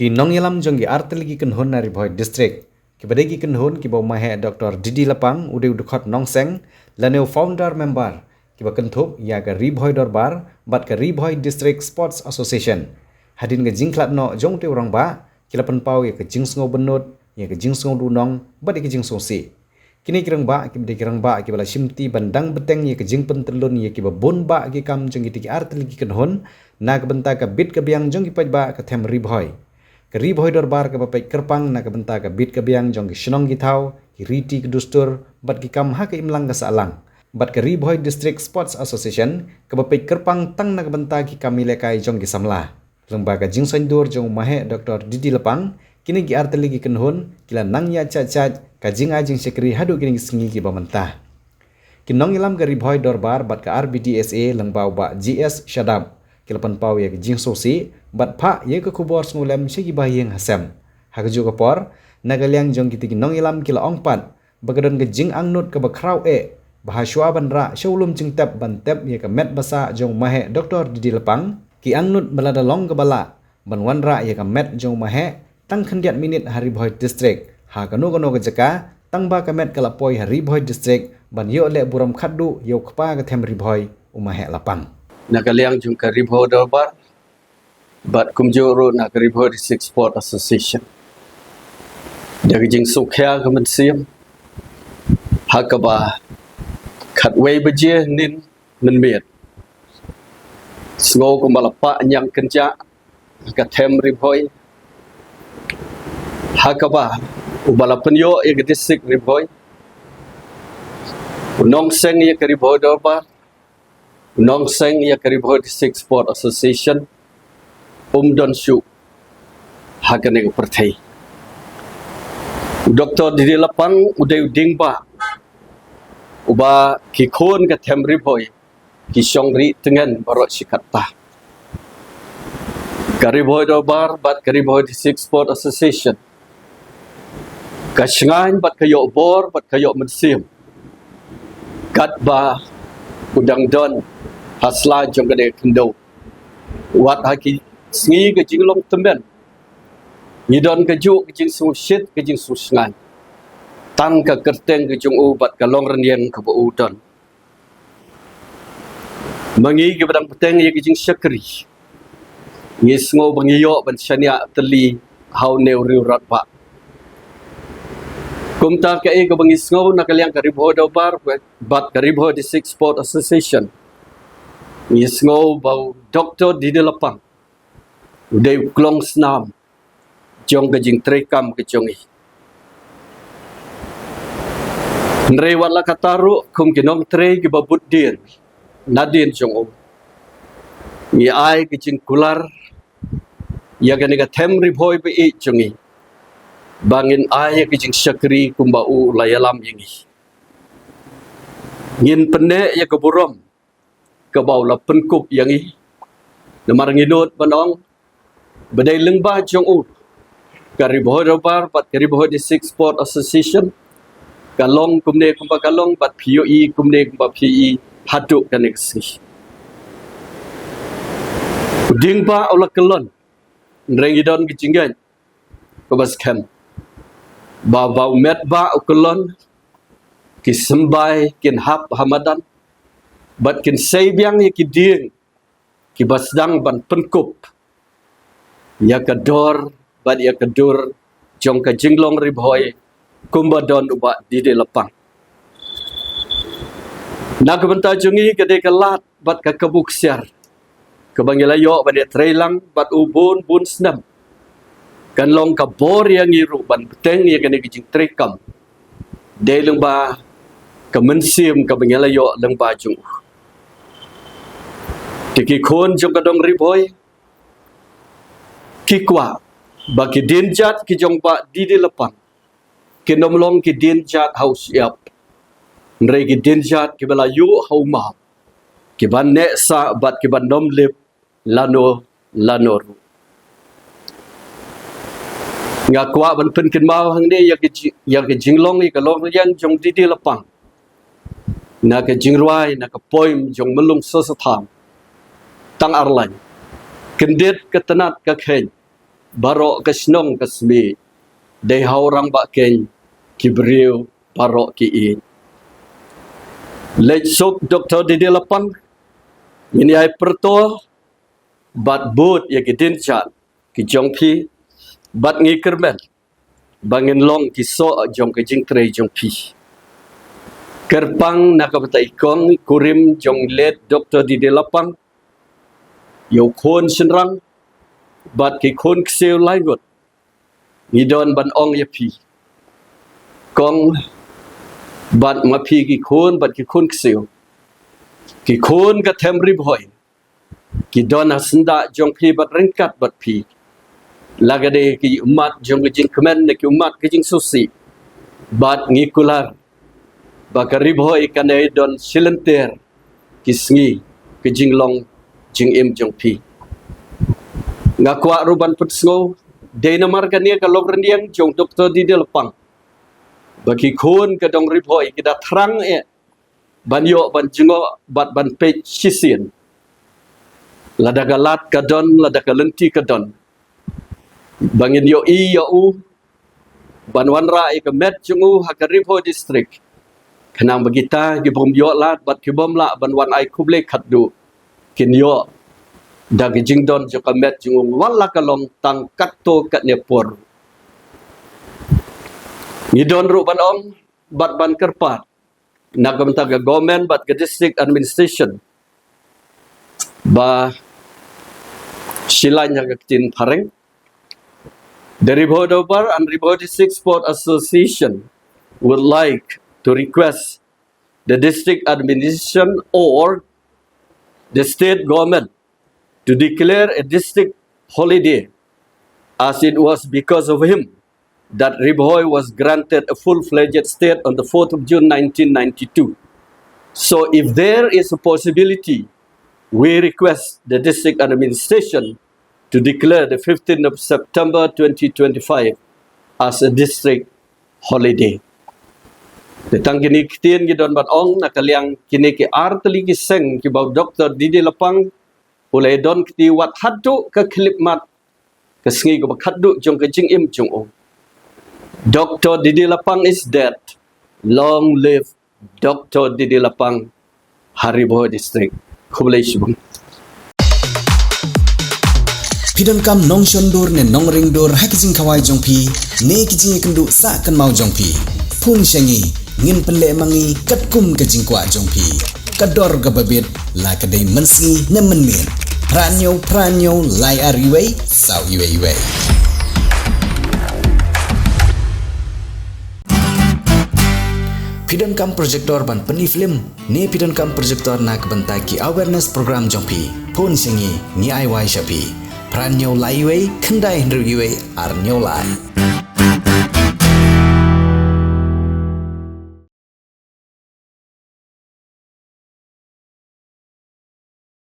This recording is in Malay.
Ki nong yalam jonggi arteligi kenhon nari boy district. Ki badegi kenhon ki bau mahe Dr. Didi Lapang ude udukot nong seng laneu founder member ki ba kentup ya ka riboy dorbar bat ka riboy district sports association. Hadin ga jingklat no jong te orang ba ki lapan pau ya ka jingsngo benut ya ka jingsngo dunong bat ki jingsngo si. Kini kirang ba ki bade kirang ba ki bala simti bandang beteng ya ka jingpen telun ya ki ba bon ba ki kam jonggi tiki arteligi kenhon na ka benta ka bit ka biang jonggi paj ba ka them riboy. Ke riboy dorbar ke bapai kerpang na ke benta ke bit ke biang jong ke senong gitau ki riti ke dustur bat ki kam ha ke imlang ke salang bat ke riboy district sports association ke bapai kerpang tang na ke benta ki kami lekai jong ki samla lembaga jingsan dur jong mahe Dr. Didi Lapang kini ki arteli ki kenhun kila nang ya cacat ka jing ajing sekri hadu kini singi ki bamenta kinong ilam ke riboy dorbar bat ke RBDSA lengbau ba GS Shadab kilapan pau ya ke jing sosi bat pa ye ke kubor sngulem segi bayeng hasem hagju kapor nagaliang jong kitigi nong ilam kila ongpat bagadon ke jing angnut ke bakrau bahaswa banra shawlum jingtap bantep ye ke met basa jong mahe Dr. Didi Lapang ki angnut balada long ke bala banwanra ye ke met jong mahe tang khandiat minit hari boy district ha kanu ke jaka tang ba ke met kala poi hari boy district ban yo le buram khaddu yo khpa ke them riboy umahe Lapang nagaliang jong ka riboy dorbar bat kumjoro na ka riboy district sport association dari jing sukhya ka mensiam hakaba khatwei beje nin menmet sngo ko malapa nyang kenja ka them riboy hakaba ubala penyo e ka district riboy nong seng ye ka riboy dorbar nong seng ye ka riboy district sport association don syu hakane perthai Dr. Didi Lapang udai dingba uba ki khon ka them riboy ki songri tengan barot sikata kariboy dorbar bat kariboy district sport association ka shngan bat kayo bor bat kayo mensim kat ba udang don hasla jong gade kendo wat haki sngi ke jinglong temben ngidon ke juk ke jing su shit ke jing su sngan tan ke kerteng ke jung ubat ke long renien ke bu udon mangi ke badang peteng ye ke jing syakri ngi sngo bangiyo ban syania teli hau neu riu rat ba kumta ke ke bangi sngo nakaliang ke riboy dobar bat ke riboy district sport association ngi sngo bau Dr. Didi Lapang udai klong snam jong ke jing trekam ke jongi nrei wala kataru kum kinong tre ke babut din nadin jong ni ai ke jing kular ya ga nega them riboy be e jongi bangin ai ke jing syakri kumba u layalam yingi ngin penne ya ke burom ke baula penkup yangi namar nginut banong badai lengba jong u kariboy dorbar pat kariboy district sport association kalong kumne kumpa kalong pat POE kumne kumpa PE hadu kaneksi dingba ola kelon nrengidon gijingan kobas kem ba met ba ukelon kisembai kin hap hamadan bat kin seibyang yakiding kibasdang ban penkup ya kador bat ya kadur jong ka jinglong riboy kumbadon uba Didi Lapang na kabenta jungi kade kalat bat ka kabuksiar kabangilayo ban ya trailang bat ubun bun snam kan long ka bor yang iru ban beteng ya kane kijing trekam deleng ba kemensim kabangilayo leng ba jung tiki khon jong kadong riboy kikwa bagi dinjat ki jong ba Didi Lapang ki nomlong ki dinjat haus yap nrei ki dinjat ki bela yu hauma ki ban ne sa bat ki ban nom lip lanor ngakwa ban pen kin mau hang ne ya ki jinglong i ka long yang jong Didi Lapang na ka jingruai na ka poim jong melung sosatham tang arlan kendet ketenat ka khen barok kesnong kesmi dei haurang baken kibriu barok ki i lej sok Dr. Didi Lapang ini ai perto bat bot ya gidin chat ki jongpi bat ngi kermen bangin long ki so jong ke jing tre jongpi kerpang nakabata ikong kurim jong let Dr. Didi Lapang yo khon senrang bat ki khon kseu laigot ngidon ban ong ya pi kong bat ma pi ki khon bat ki khon kseu ki khon ka them ri bhoi ki don asnda jong pi bat ringkat bat pi lagade ki umat jong ke jing kemen ki umat ke jing susi bat ngikular bakari bhoi kanai don silenter kisngi ke jing long jing im jong pi ngakwa ruban putsngo dena margania ka logrendiang jong Dr. Didi Lapang bagi khon ka dong ribhoi kita terang banyo ban jingo bat ban pe sisien lada galat ka don lada kalenti ka don bangin yo i yo u ban wanra ka met jungu hakaribho district kenang bagita gibom yo lat bat kibom la ban wan ai kuble khatdu kin yo dag jingdon jo kamet jungu wala kalong tang katto kat nepor ngidon ru ban ong bat ban kerpat nagam taga government bat ke district administration ba silanya ketin pareng dari Bodobar and Ribho District Sport Association would like to request the district administration or the state government to declare a district holiday, as it was because of him that Ribhoi was granted a full-fledged state on the 4th of June 1992. So if there is a possibility, we request the district administration to declare the 15th of September 2025 as a district holiday. Tentang kini kitien gidon bat ong nakaliang kini ki arteli ki seng ki bau Dr. Didi Lapang ulai don kiti wat hadu ke klip mat ke sengi ko bakhadu jong ke jing im jong ong. Dr. Didi Lapang is dead. Long live Dr. Didi Lapang, Haribo District. Kublai shubung. Pidon kam nong shondur ne nong ringdur hakijing kawai jongpi ne kijing kendu sa kan mau jongpi pun shangi ngin penle mangi katkum kajing kwa jongpi kador gababit la kadai mensi ne menmin pranyo lai ariwei sau iwei Pidon kam projector ban peni film ne pidon kam projector nak bentaki awareness program jongpi pun shangi ni ai wai shapi Pranyo laiwei kendai hendrugiwei arnyo lai.